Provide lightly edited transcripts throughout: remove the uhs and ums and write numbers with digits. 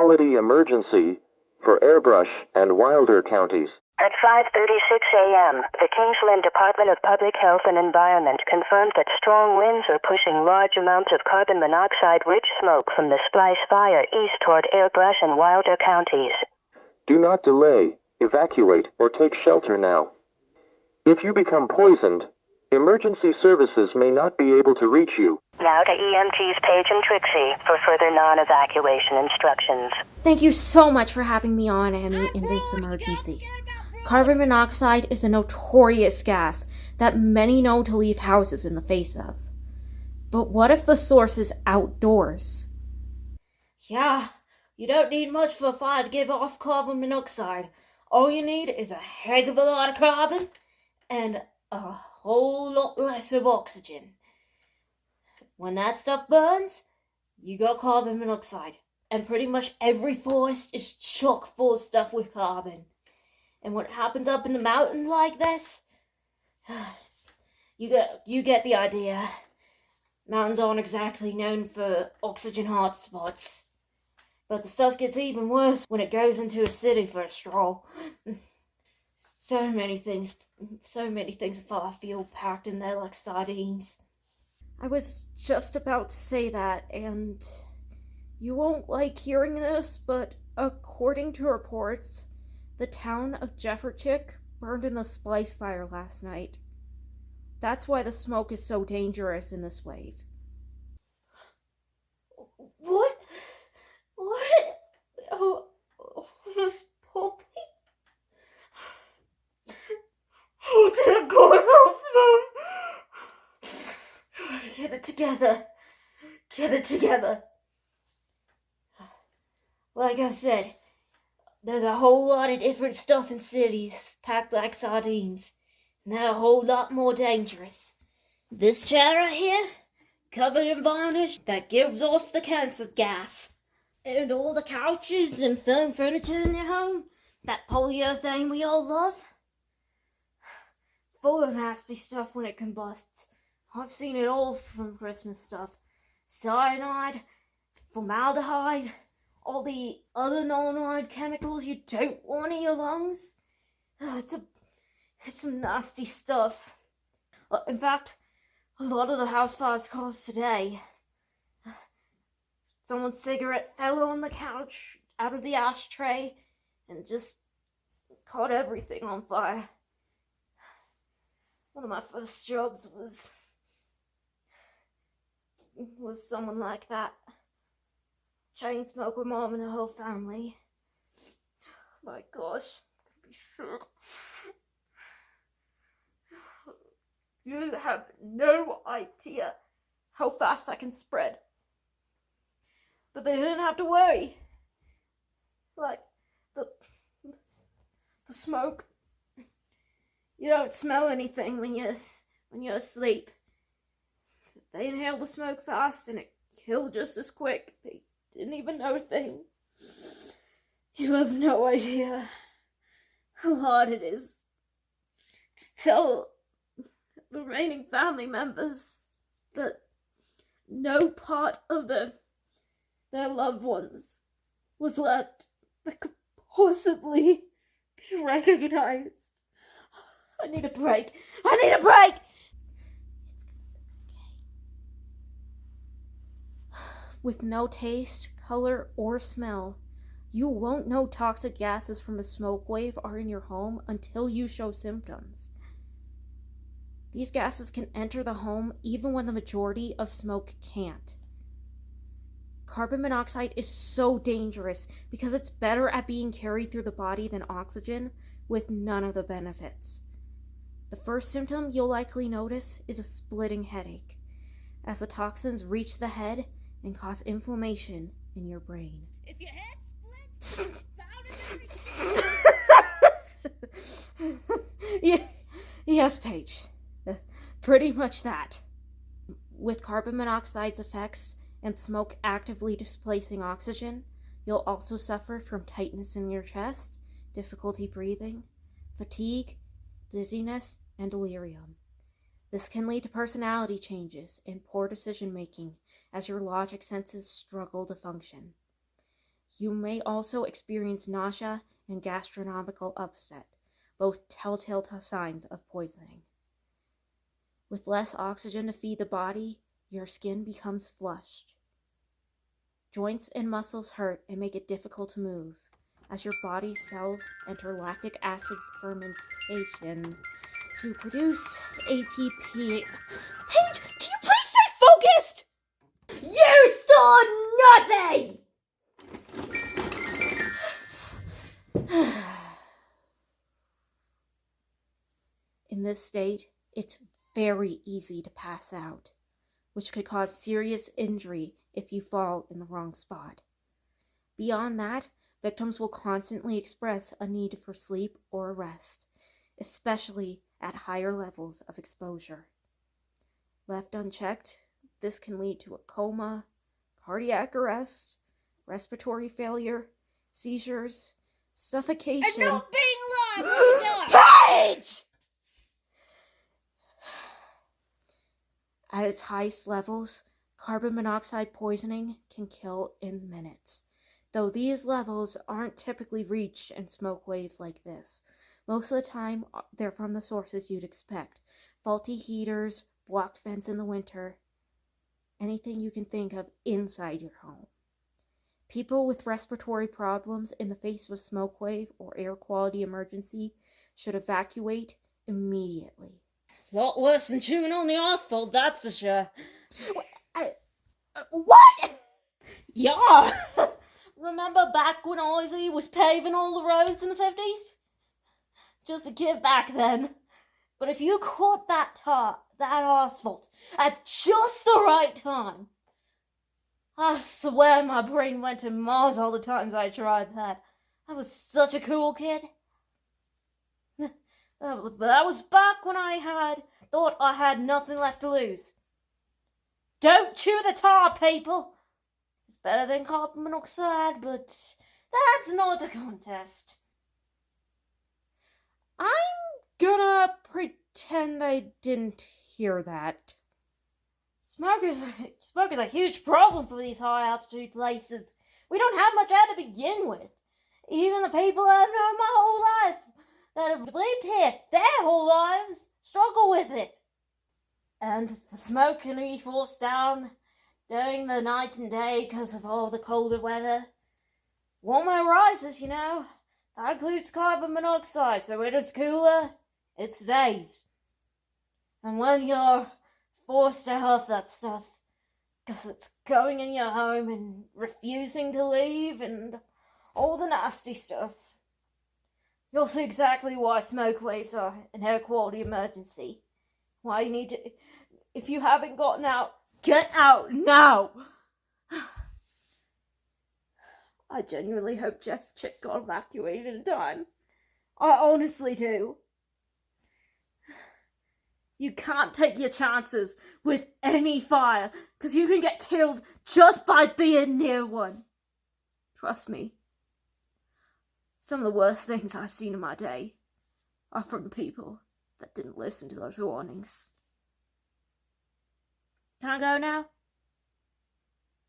quality emergency for Airbrush and Wilder counties. At 5:36 a.m., the Kingsland Department of Public Health and Environment confirmed that strong winds are pushing large amounts of carbon monoxide-rich smoke from the Splice Fire east toward Airbrush and Wilder counties. Do not delay, evacuate, or take shelter now. If you become poisoned, emergency services may not be able to reach you. Now to EMTs Paige and Trixie for further non-evacuation instructions. Thank you so much for having me on, Emmy, in this emergency. Carbon monoxide is a notorious gas that many know to leave houses in the face of. But what if the source is outdoors? Yeah, you don't need much for a fire to give off carbon monoxide. All you need is a heck of a lot of carbon and a whole lot less of oxygen. When that stuff burns, you got carbon monoxide. And pretty much every forest is chock full of stuff with carbon. And what happens up in the mountain like this, you get the idea. Mountains aren't exactly known for oxygen hotspots. But the stuff gets even worse when it goes into a city for a stroll. So many things of far field packed in there like sardines. I was just about to say that, and you won't like hearing this, but according to reports, the town of Jefferchick burned in the Splice Fire last night. That's why the smoke is so dangerous in this wave. What? Oh, Miss Poppy? Oh dear God, help them! Get it together. Like I said, there's a whole lot of different stuff in cities packed like sardines, and they're a whole lot more dangerous. This chair right here, covered in varnish that gives off the cancer gas. And all the couches and foam furniture in your home, that polyurethane we all love, full of nasty stuff when it combusts. I've seen it all from Christmas stuff. Cyanide, formaldehyde, all the other nolenide chemicals you don't want in your lungs. It's some nasty stuff. In fact, a lot of the house fires caused today, someone's cigarette fell on the couch out of the ashtray and just caught everything on fire. One of my first jobs was someone like that. Chain smoke with mom and her whole family. My gosh, I'd be sick. You have no idea how fast I can spread. But they didn't have to worry. Like, the smoke. You don't smell anything when you're asleep. They inhaled the smoke fast and it killed just as quick. They didn't even know a thing. You have no idea how hard it is to tell the remaining family members that no part of their loved ones was left that could possibly be recognized. I need a break. It's gonna be okay. With no taste, color, or smell, you won't know toxic gases from a smoke wave are in your home until you show symptoms. These gases can enter the home even when the majority of smoke can't. Carbon monoxide is so dangerous because it's better at being carried through the body than oxygen, with none of the benefits. The first symptom you'll likely notice is a splitting headache, as the toxins reach the head and cause inflammation in your brain. If your head splits, Yes, Paige. Pretty much that. With carbon monoxide's effects and smoke actively displacing oxygen, you'll also suffer from tightness in your chest, difficulty breathing, fatigue, dizziness, and delirium. This can lead to personality changes and poor decision-making as your logic senses struggle to function. You may also experience nausea and gastronomical upset, both telltale signs of poisoning. With less oxygen to feed the body, your skin becomes flushed. Joints and muscles hurt and make it difficult to move, as your body's cells enter lactic acid fermentation to produce ATP. Paige, can you please stay focused? You saw nothing! In this state, it's very easy to pass out, which could cause serious injury if you fall in the wrong spot. Beyond that, victims will constantly express a need for sleep or rest, especially at higher levels of exposure. Left unchecked, this can lead to a coma, cardiac arrest, respiratory failure, seizures, suffocation. And not being live! Paige! At its highest levels, carbon monoxide poisoning can kill in minutes, though these levels aren't typically reached in smoke waves like this. Most of the time, they're from the sources you'd expect: faulty heaters, blocked vents in the winter, anything you can think of inside your home. People with respiratory problems in the face of a smoke wave or air quality emergency should evacuate immediately. Lot worse than chewing on the asphalt, that's for sure. What? Yeah! Remember back when Ozzy was paving all the roads in the 50s? Just a kid back then. But if you caught that asphalt at just the right time, I swear my brain went to Mars all the times I tried that. I was such a cool kid. That was back when I thought I had nothing left to lose. Don't chew the tar, people! It's better than carbon monoxide, but that's not a contest. I'm gonna pretend I didn't hear that. Smoke is a huge problem for these high altitude places. We don't have much air to begin with. Even the people I've known my whole life that have lived here their whole lives struggle with it. And the smoke can be forced down during the night and day because of all the colder weather. Warmer rises, you know. That includes carbon monoxide, so when it's cooler, it stays. And when you're forced to have that stuff, because it's going in your home and refusing to leave and all the nasty stuff, you'll see exactly why smoke waves are an air quality emergency. Why you need to, if you haven't gotten out, get out now! I genuinely hope Jeff Chick got evacuated in time. I honestly do. You can't take your chances with any fire, because you can get killed just by being near one. Trust me. Some of the worst things I've seen in my day are from people that didn't listen to those warnings. Can I go now?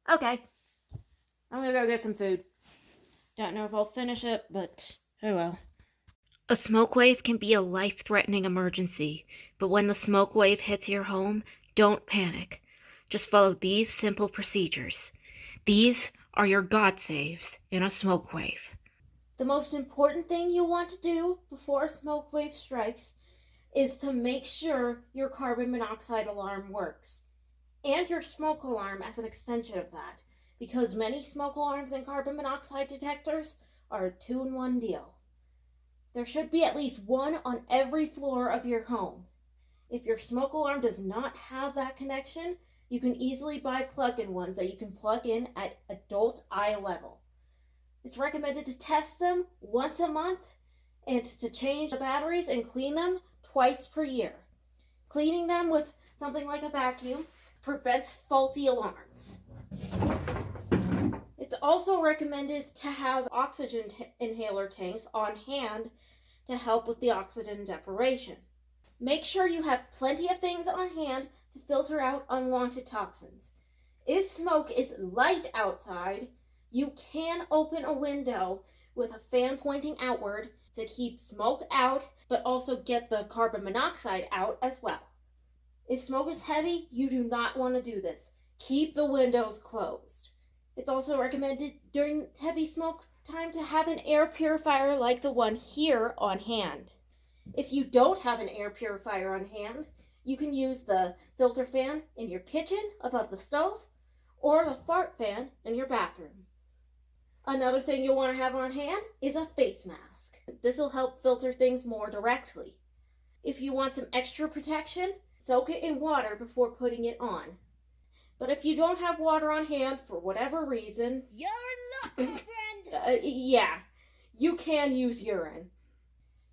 Okay. I'm gonna go get some food. Don't know if I'll finish it, but oh well. A smoke wave can be a life-threatening emergency, but when the smoke wave hits your home, don't panic. Just follow these simple procedures. These are your God saves in a smoke wave. The most important thing you want to do before a smoke wave strikes is to make sure your carbon monoxide alarm works, and your smoke alarm as an extension of that, because many smoke alarms and carbon monoxide detectors are a 2-in-1 deal. There should be at least one on every floor of your home. If your smoke alarm does not have that connection, you can easily buy plug-in ones that you can plug in at adult eye level. It's recommended to test them once a month and to change the batteries and clean them twice per year. Cleaning them with something like a vacuum prevents faulty alarms. It's also recommended to have oxygen inhaler tanks on hand to help with the oxygen deprivation. Make sure you have plenty of things on hand to filter out unwanted toxins. If smoke is light outside, You can open a window with a fan pointing outward to keep smoke out, but also get the carbon monoxide out as well. If smoke is heavy, you do not want to do this. Keep the windows closed. It's also recommended during heavy smoke time to have an air purifier like the one here on hand. If you don't have an air purifier on hand, you can use the filter fan in your kitchen above the stove or the fart fan in your bathroom. Another thing you'll want to have on hand is a face mask. This will help filter things more directly. If you want some extra protection, soak it in water before putting it on. But if you don't have water on hand for whatever reason, You're in luck, friend! you can use urine.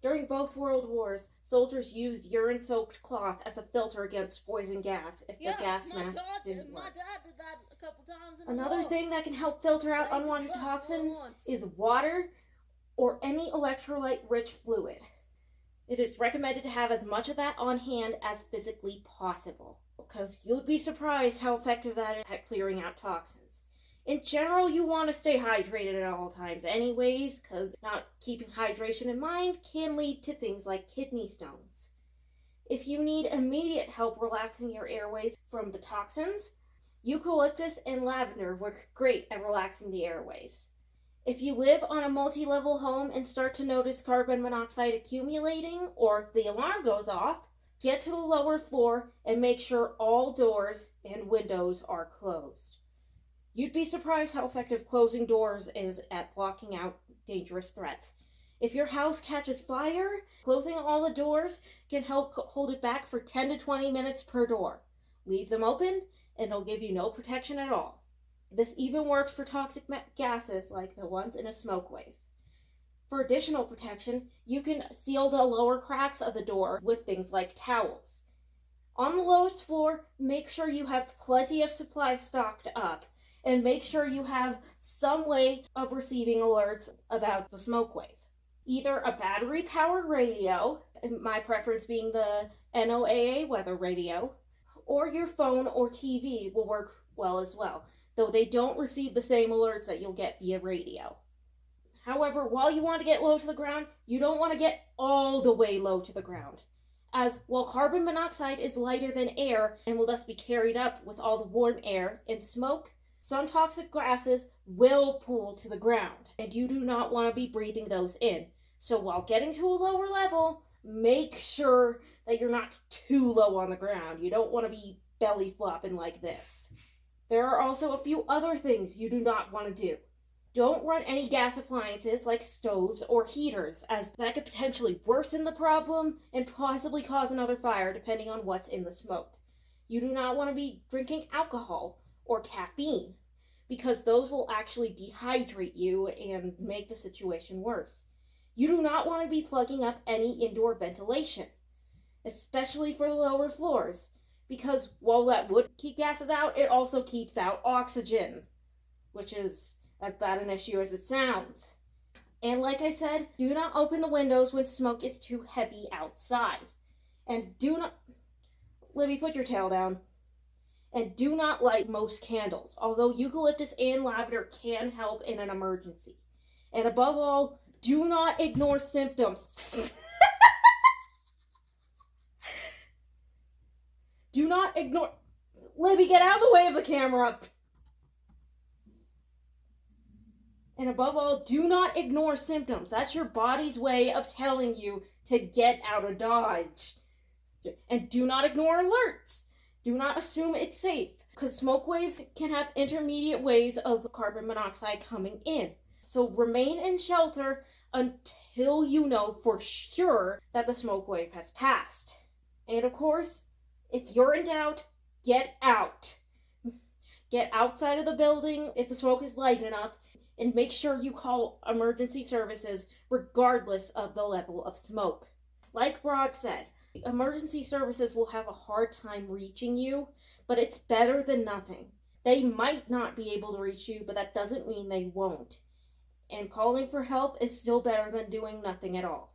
During both World Wars, soldiers used urine-soaked cloth as a filter against poison gas if the gas mask didn't work. My dad did that a couple times in Another the war. thing that can help filter out unwanted toxins is water or any electrolyte-rich fluid. It is recommended to have as much of that on hand as physically possible, because you'll be surprised how effective that is at clearing out toxins. In general, you want to stay hydrated at all times anyways, because not keeping hydration in mind can lead to things like kidney stones. If you need immediate help relaxing your airways from the toxins, eucalyptus and lavender work great at relaxing the airwaves. If you live on a multi-level home and start to notice carbon monoxide accumulating, or if the alarm goes off, get to the lower floor and make sure all doors and windows are closed. You'd be surprised how effective closing doors is at blocking out dangerous threats. If your house catches fire, closing all the doors can help hold it back for 10 to 20 minutes per door. Leave them open and it'll give you no protection at all. This even works for toxic gases like the ones in a smoke wave. For additional protection, you can seal the lower cracks of the door with things like towels. On the lowest floor, make sure you have plenty of supplies stocked up, and make sure you have some way of receiving alerts about the smoke wave. Either a battery-powered radio, my preference being the NOAA weather radio, or your phone or TV will work well as well, though they don't receive the same alerts that you'll get via radio. However, while you want to get low to the ground, you don't want to get all the way low to the ground, as while carbon monoxide is lighter than air and will thus be carried up with all the warm air and smoke, some toxic gases will pool to the ground, and you do not want to be breathing those in. So while getting to a lower level, make sure that you're not too low on the ground. You don't want to be belly flopping like this. There are also a few other things you do not want to do. Don't run any gas appliances like stoves or heaters, as that could potentially worsen the problem and possibly cause another fire depending on what's in the smoke. You do not want to be drinking alcohol or caffeine, because those will actually dehydrate you and make the situation worse. You do not want to be plugging up any indoor ventilation, especially for the lower floors, because while that would keep gases out, it also keeps out oxygen, which is as bad an issue as it sounds. And like I said, do not open the windows when smoke is too heavy outside. And do not... Libby, put your tail down. And do not light most candles, although eucalyptus and lavender can help in an emergency. And above all, do not ignore symptoms. Do not ignore... Libby, get out of the way of the camera. And above all, do not ignore symptoms. That's your body's way of telling you to get out of Dodge. And do not ignore alerts. Do not assume it's safe, because smoke waves can have intermediate waves of carbon monoxide coming in. So remain in shelter until you know for sure that the smoke wave has passed. And of course, if you're in doubt, get out. Get outside of the building if the smoke is light enough, and make sure you call emergency services regardless of the level of smoke. Like Rod said, emergency services will have a hard time reaching you, but it's better than nothing. They might not be able to reach you, but that doesn't mean they won't. And calling for help is still better than doing nothing at all.